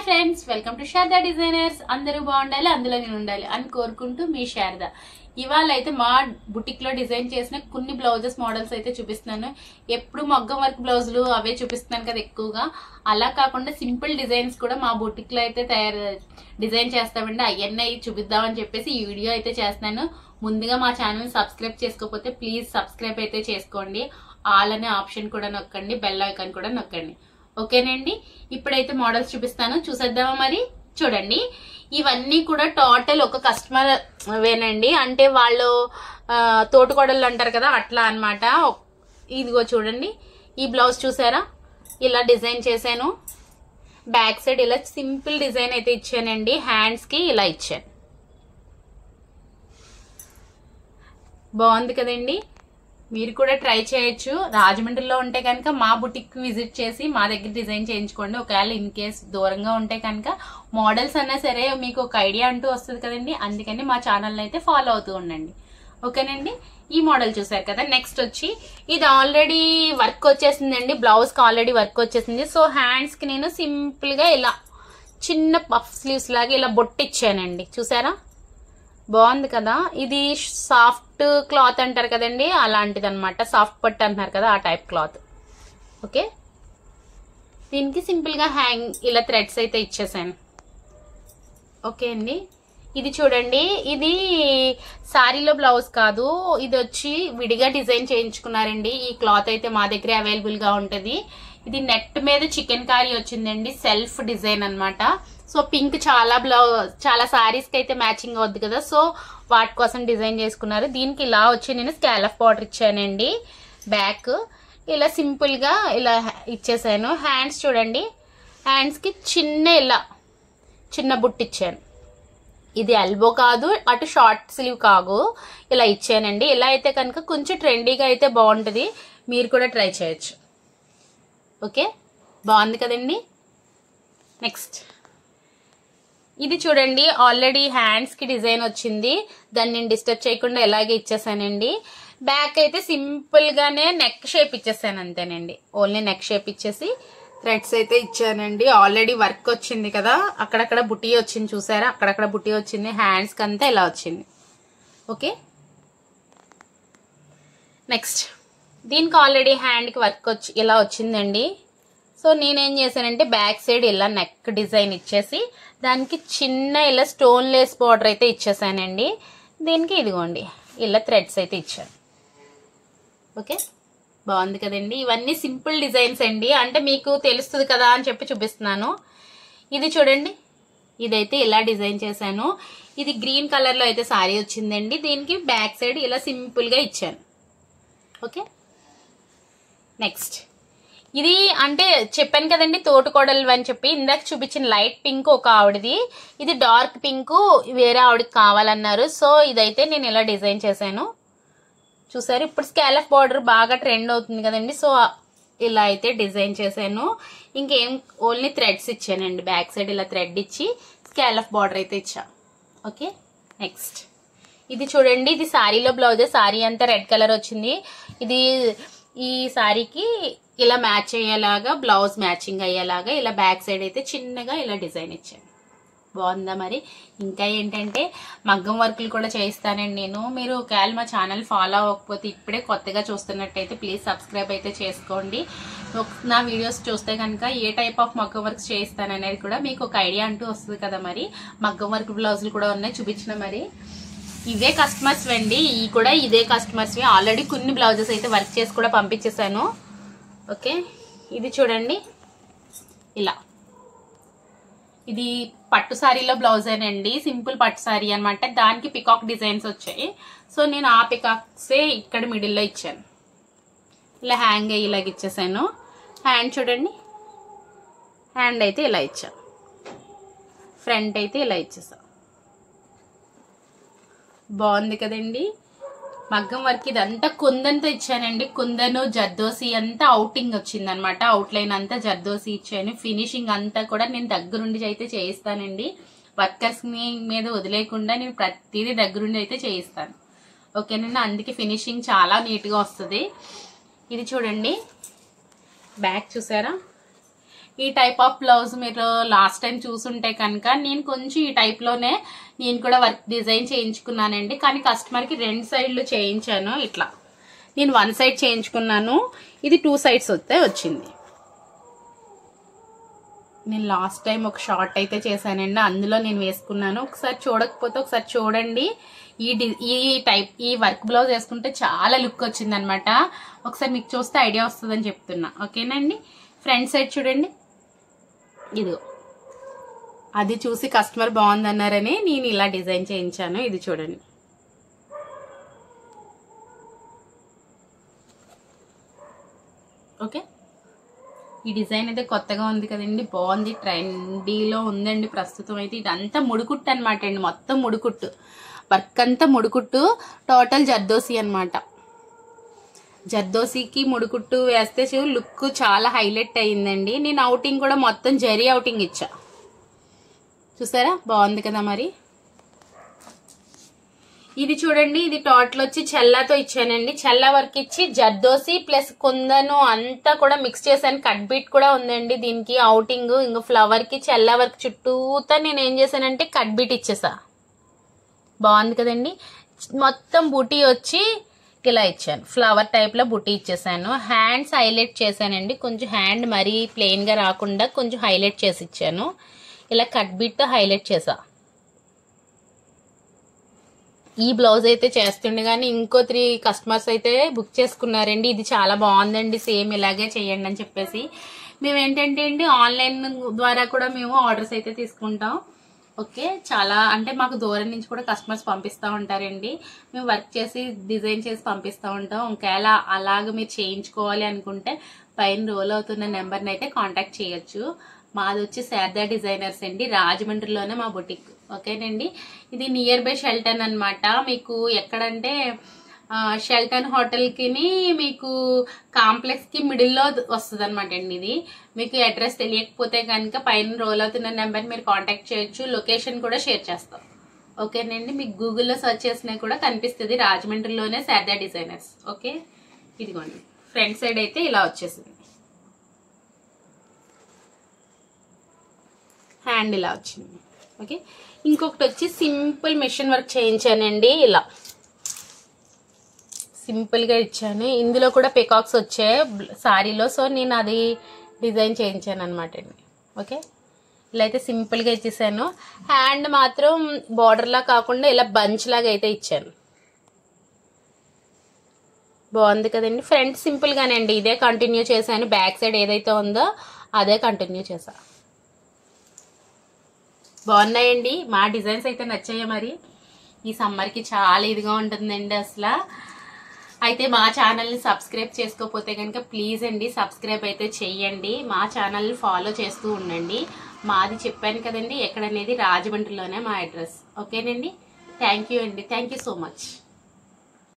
Friends, welcome to Sharada designers. అందరూ బాగుండాలి, అందులో నేను ఉండాలి అని కోరుకుంటూ మీ శారదా. ఇవాళ అయితే మా బుటిక్ లో డిజైన్ చేసిన కొన్ని బ్లౌజెస్ మోడల్స్ అయితే చూపిస్తున్నాను. ఎప్పుడు మగ్గం వర్క్ బ్లౌజులు అవే చూపిస్తున్నాను కదా ఎక్కువగా. అలా కాకుండా సింపుల్ డిజైన్స్ కూడా మా బుటిక్ లో అయితే డిజైన్ చేస్తామండి. అవన్నీ చూపిద్దామని చెప్పేసి ఈ వీడియో అయితే చేస్తున్నాను. ముందుగా మా ఛానల్ సబ్స్క్రైబ్ చేసుకోకపోతే ప్లీజ్ సబ్స్క్రైబ్ అయితే చేసుకోండి. ఆల్ అనే ఆప్షన్ కూడా నొక్కండి, బెల్ ఐకాన్ కూడా నొక్కండి. ఓకేనండి, ఇప్పుడైతే మోడల్స్ చూపిస్తాను, చూసేద్దామా మరి. చూడండి, ఇవన్నీ కూడా టోటల్ ఒక కస్టమర్ వేనండి. అంటే వాళ్ళు తోటకోడళ్ళు అంటారు కదా, అట్లా అన్నమాట. ఇదిగో చూడండి, ఈ బ్లౌజ్ చూసారా, ఇలా డిజైన్ చేశాను. బ్యాక్ సైడ్ ఇలా సింపుల్ డిజైన్ అయితే ఇచ్చానండి. హ్యాండ్స్ కి ఇలా ఇచ్చాను. బాగుంది కదండి. మీరు కూడా ట్రై చేయొచ్చు. రాజమండ్రిలో ఉంటే కనుక మా బుటిక్ విజిట్ చేసి మా దగ్గర డిజైన్ చేయించుకోండి. ఒకవేళ ఇన్ కేస్ దూరంగా ఉంటే కనుక మోడల్స్ అన్నా సరే మీకు ఒక ఐడియా అంటూ వస్తుంది కదండి. అందుకని మా ఛానల్ అయితే ఫాలో అవుతూ ఉండండి. ఓకేనండి, ఈ మోడల్ చూసారు కదా. నెక్స్ట్ వచ్చి ఇది ఆల్రెడీ వర్క్ వచ్చేసిందండి. బ్లౌజ్ కి ఆల్రెడీ వర్క్ వచ్చేసింది. సో హ్యాండ్స్ కి నేను సింపుల్ గా ఇలా చిన్న పఫ్ స్లీవ్స్ లాగా ఇలా బొట్టు ఇచ్చానండి. చూసారా, బాగుంది కదా. ఇది సాఫ్ట్ క్లాత్ అంటారు కదండి, అలాంటిది అనమాట. సాఫ్ట్ పట్టు అంటున్నారు కదా, ఆ టైప్ క్లాత్. ఓకే, దీనికి సింపుల్ గా ఇలా థ్రెడ్స్ అయితే ఇచ్చేసాను. ఓకే అండి, ఇది చూడండి, ఇది సారీలో బ్లౌజ్ కాదు, ఇది వచ్చి విడిగా డిజైన్ చేయించుకున్నారండి. ఈ క్లాత్ అయితే మా దగ్గర అవైలబుల్ గా ఉంటది. ఇది నెట్ మీద చికెన్ కారీ వచ్చిందండి, సెల్ఫ్ డిజైన్ అన్నమాట. సో పింక్ చాలా సారీస్ కి అయితే మ్యాచింగ్ అవుద్ది కదా, సో వాటి కోసం డిజైన్ చేసుకున్నారు. దీనికి ఇలా వచ్చి నేను స్కాలప్ బార్డర్ ఇచ్చానండి. బ్యాక్ ఇలా సింపుల్ గా ఇలా ఇచ్చేసాను. హ్యాండ్స్ చూడండి, హ్యాండ్స్ కి చిన్న బుట్టు ఇచ్చాను. ఇది ఎల్బో కాదు, అటు షార్ట్ స్లీవ్ కాదు, ఇలా ఇచ్చానండి. ఇలా అయితే కనుక కొంచెం ట్రెండీగా అయితే బాగుంటది. మీరు కూడా ట్రై చేయొచ్చు. ఓకే, బాగుంది కదండి. నెక్స్ట్ ఇది చూడండి, ఆల్రెడీ హ్యాండ్స్ కి డిజైన్ వచ్చింది. దాన్ని నేను డిస్టర్బ్ చేయకుండా ఎలాగే ఇచ్చేసానండి. బ్యాక్ అయితే సింపుల్ గానే నెక్ షేప్ ఇచ్చేసాను అంతేనండి. ఓన్లీ నెక్ షేప్ ఇచ్చేసి థ్రెడ్స్ అయితే ఇచ్చానండి. ఆల్రెడీ వర్క్ వచ్చింది కదా, అక్కడక్కడ బుటీ వచ్చింది చూసారా, అక్కడక్కడ బుటీ వచ్చింది. హ్యాండ్స్ కి అంతా ఇలా వచ్చింది. ఓకే, నెక్స్ట్ దీనికి ఆల్రెడీ హ్యాండ్ కి వర్క్ వచ్చి ఇలా వచ్చిందండి. సో నేనేం చేశానంటే బ్యాక్ సైడ్ ఇలా నెక్ డిజైన్ ఇచ్చేసి దానికి చిన్న ఇలా స్టోన్ లేస్ బార్డర్ అయితే ఇచ్చేసానండి. దీనికి ఇదిగోండి ఇలా థ్రెడ్స్ అయితే ఇచ్చాను. ఓకే, బాగుంది కదండి. ఇవన్నీ సింపుల్ డిజైన్స్ అండి, అంటే మీకు తెలుస్తుంది కదా అని చెప్పి చూపిస్తున్నాను. ఇది చూడండి, ఇదైతే ఇలా డిజైన్ చేశాను. ఇది గ్రీన్ కలర్ లో అయితే సారీ వచ్చిందండి. దీనికి బ్యాక్ సైడ్ ఇలా సింపుల్ గా ఇచ్చాను. ఓకే, నెక్స్ట్ ఇది అంటే చెప్పాను కదండి తోటకోడలు అని చెప్పి. ఇందాక చూపించిన లైట్ పింక్ ఒక ఆవిడది, ఇది డార్క్ పింక్ వేరే ఆవిడకి కావాలన్నారు. సో ఇదైతే నేను ఇలా డిజైన్ చేశాను. చూసారు, ఇప్పుడు స్కాలప్ బార్డర్ బాగా ట్రెండ్ అవుతుంది కదండి. సో ఇలా అయితే డిజైన్ చేశాను. ఇంకేం ఓన్లీ థ్రెడ్స్ ఇచ్చానండి. బ్యాక్ సైడ్ ఇలా థ్రెడ్ ఇచ్చి స్కాలప్ బార్డర్ అయితే ఇచ్చా. ఓకే, నెక్స్ట్ ఇది చూడండి, ఇది సారీలో బ్లౌజ్. సారీ అంతా రెడ్ కలర్ వచ్చింది. ఇది ఈ సారీకి ఇలా మ్యాచ్ అయ్యేలాగా, బ్లౌజ్ మ్యాచింగ్ అయ్యేలాగా ఇలా బ్యాక్ సైడ్ అయితే చిన్నగా ఇలా డిజైన్ ఇచ్చాను. బాగుందా మరి. ఇంకా ఏంటంటే మగ్గం వర్కులు కూడా చేయిస్తానండి నేను. మీరు ఒకవేళ మా ఛానల్ ఫాలో అవ్వకపోతే ఇప్పుడే కొత్తగా చూస్తున్నట్టయితే ప్లీజ్ సబ్స్క్రైబ్ అయితే చేసుకోండి. నా వీడియోస్ చూస్తే కనుక ఏ టైప్ ఆఫ్ మగ్గం వర్క్స్ చేయిస్తాననేది కూడా మీకు ఒక ఐడియా అంటూ వస్తుంది కదా. మరి మగ్గం వర్క్ బ్లౌజులు కూడా ఉన్నాయి, చూపించిన. మరి ఇవే కస్టమర్స్ అండి, ఈ కూడా ఇదే కస్టమర్స్. ఆల్రెడీ కొన్ని బ్లౌజెస్ అయితే వర్క్ చేసి కూడా పంపించేశాను. ఓకే, ఇది చూడండి, ఇలా ఇది పట్టు సారీలో బ్లౌజేనండి. సింపుల్ పట్టు సారీ అనమాట. దానికి పికాక్ డిజైన్స్ వచ్చాయి. సో నేను ఆ పికాక్సే ఇక్కడ మిడిల్లో ఇచ్చాను. ఇలా హ్యాంగ్ అయ్యి ఇలాగ ఇచ్చేసాను. హ్యాండ్ చూడండి, హ్యాండ్ అయితే ఇలా ఇచ్చాను. ఫ్రంట్ అయితే ఇలా ఇచ్చేసాను. బాగుంది కదండి. మగ్గం వర్క్ ఇదంతా కుందన్తో ఇచ్చానండి. కుందను జర్దోసి అంతా అవుటింగ్ వచ్చింది అనమాట. అవుట్లైన్ అంతా జర్దోసి ఇచ్చాను. ఫినిషింగ్ అంతా కూడా నేను దగ్గరుండి అయితే చేయిస్తానండి. వర్కర్స్ మీద వదిలేకుండా నేను ప్రతిదీ దగ్గరుండి అయితే చేయిస్తాను. ఓకేనండి, అందుకే ఫినిషింగ్ చాలా నీట్ గా వస్తుంది. ఇది చూడండి, బ్యాక్ చూసారా, ఈ టైప్ ఆఫ్ బ్లౌజ్ మీరు లాస్ట్ టైం చూసుంటే కనుక నేను కొంచెం ఈ టైప్లోనే నేను కూడా వర్క్ డిజైన్ చేయించుకున్నానండి. కానీ కస్టమర్కి 2 సైడ్లు చేయించాను. ఇట్లా నేను 1 సైడ్ చేయించుకున్నాను, ఇది 2 సైడ్స్ వచ్చింది. నేను లాస్ట్ టైం ఒక షార్ట్ అయితే చేశానండి, అందులో నేను వేసుకున్నాను. ఒకసారి చూడకపోతే ఒకసారి చూడండి. ఈ వర్క్ బ్లౌజ్ వేసుకుంటే చాలా లుక్ వచ్చింది అనమాట. ఒకసారి మీకు చూస్తే ఐడియా వస్తుందని చెప్తున్నా. ఓకేనండి. ఫ్రంట్ సైడ్ చూడండి, ఇదిగో అది చూసి కస్టమర్ బాగుందన్నారని నేను ఇలా డిజైన్ చేయించాను. ఇది చూడండి. ఓకే, ఈ డిజైన్ అయితే కొత్తగా ఉంది కదండి, బాగుంది, ట్రెండీలో ఉందండి ప్రస్తుతం అయితే. ఇదంతా ముడుకుట్టు అనమాట అండి, మొత్తం ముడుకుట్టు, వర్క్ అంతా ముడుకుట్టు, టోటల్ జర్దోసి అనమాట. జర్దోసికి ముడుకుట్టు వేస్తే లుక్ చాలా హైలైట్ అయ్యిందండి. నేను అవుటింగ్ కూడా మొత్తం జరీ అవుటింగ్ ఇచ్చా, చూసారా, బాగుంది కదా. మరి ఇది చూడండి, ఇది టోటల్ వచ్చి చెల్లాతో ఇచ్చానండి. చెల్లా వర్క్ ఇచ్చి జర్దోసి ప్లస్ కుందను అంతా కూడా మిక్స్ చేశాను. కట్ బీట్ కూడా ఉందండి దీనికి. అవుటింగ్ ఇంకా ఫ్లవర్ కి చెల్లా వర్క్ చుట్టూతా నేను ఏం చేశానంటే కట్ బీట్ ఇచ్చేసా. బాగుంది కదండి. మొత్తం బూటీ వచ్చి ఇలా ఇచ్చాను, ఫ్లవర్ టైప్ లో బూటీ ఇచ్చేసాను. హ్యాండ్స్ హైలైట్ చేశానండి, కొంచెం హ్యాండ్ మరీ ప్లెయిన్ గా రాకుండా కొంచెం హైలైట్ చేసి ఇచ్చాను. ఇలా కట్ బీట్ తో హైలైట్ చేసా. ఈ బ్లౌజ్ అయితే చేస్తుండగానే ఇంకో 3 కస్టమర్స్ అయితే బుక్ చేసుకున్నారండి. ఇది చాలా బాగుందండి, సేమ్ ఇలాగే చేయండి అని చెప్పేసి. మేము ఏంటంటే అండి ఆన్లైన్ ద్వారా కూడా మేము ఆర్డర్స్ అయితే తీసుకుంటాం. ఓకే, చాలా అంటే మాకు దూరం నుంచి కూడా కస్టమర్స్ పంపిస్తూ ఉంటారండి. మేము వర్క్ చేసి డిజైన్ చేసి పంపిస్తూ ఉంటాం. ఒకవేళ అలాగ మీరు చేయించుకోవాలి అనుకుంటే పైన రోల్ అవుతున్న నెంబర్ని అయితే కాంటాక్ట్ చేయొచ్చు. మాది వచ్చి శారదా డిజైనర్స్ అండి, రాజమండ్రిలోనే మా బొటిక్. ఓకేనండి. ఇది నియర్ బై షెల్టన్ అనమాట. మీకు ఎక్కడంటే షెల్టన్ హోటల్కి మీకు కాంప్లెక్స్కి మిడిల్లో వస్తుంది అనమాట అండి. ఇది మీకు అడ్రస్ తెలియకపోతే కనుక పైన రోల్ అవుతున్న నెంబర్ మీరు కాంటాక్ట్ చేయొచ్చు. లొకేషన్ కూడా షేర్ చేస్తాం. ఓకేనండి. మీకు గూగుల్లో సెర్చ్ చేసినా కూడా కనిపిస్తుంది, రాజమండ్రిలోనే శారదా డిజైనర్స్. ఓకే, ఇదిగోండి ఫ్రంట్ సైడ్ అయితే ఇలా వచ్చేసింది, హ్యాండ్ ఇలా వచ్చింది. ఓకే, ఇంకొకటి వచ్చి సింపుల్ మిషన్ వర్క్ చేయించానండి. ఇలా సింపుల్గా ఇచ్చాను. ఇందులో కూడా పికాక్స్ వచ్చాయి సారీలో, సో నేను అది డిజైన్ చేయించాను అనమాట అండి. ఓకే, ఇలా అయితే సింపుల్గా ఇచ్చేసాను. హ్యాండ్ మాత్రం బార్డర్లా కాకుండా ఇలా బంచ్ లాగా అయితే ఇచ్చాను. బాగుంది కదండి. ఫ్రంట్ సింపుల్గానే అండి, ఇదే కంటిన్యూ చేశాను. బ్యాక్ సైడ్ ఏదైతే ఉందో అదే కంటిన్యూ చేశా. బాగున్నాయండి, మా డిజైన్స్ అయితే నచ్చాయి. మరి ఈ సమ్మర్కి చాలా ఇదిగా ఉంటుందండి అసలు. అయితే మా ఛానల్ని సబ్స్క్రైబ్ చేసుకోకపోతే కనుక ప్లీజ్ అండి సబ్స్క్రైబ్ అయితే చెయ్యండి. మా ఛానల్ని ఫాలో చేస్తూ ఉండండి. మాది చెప్పాను కదండి ఎక్కడనేది, రాజమండ్రిలోనే మా అడ్రస్. ఓకేనండి. థ్యాంక్ యూ అండి, థ్యాంక్ యూ సో మచ్.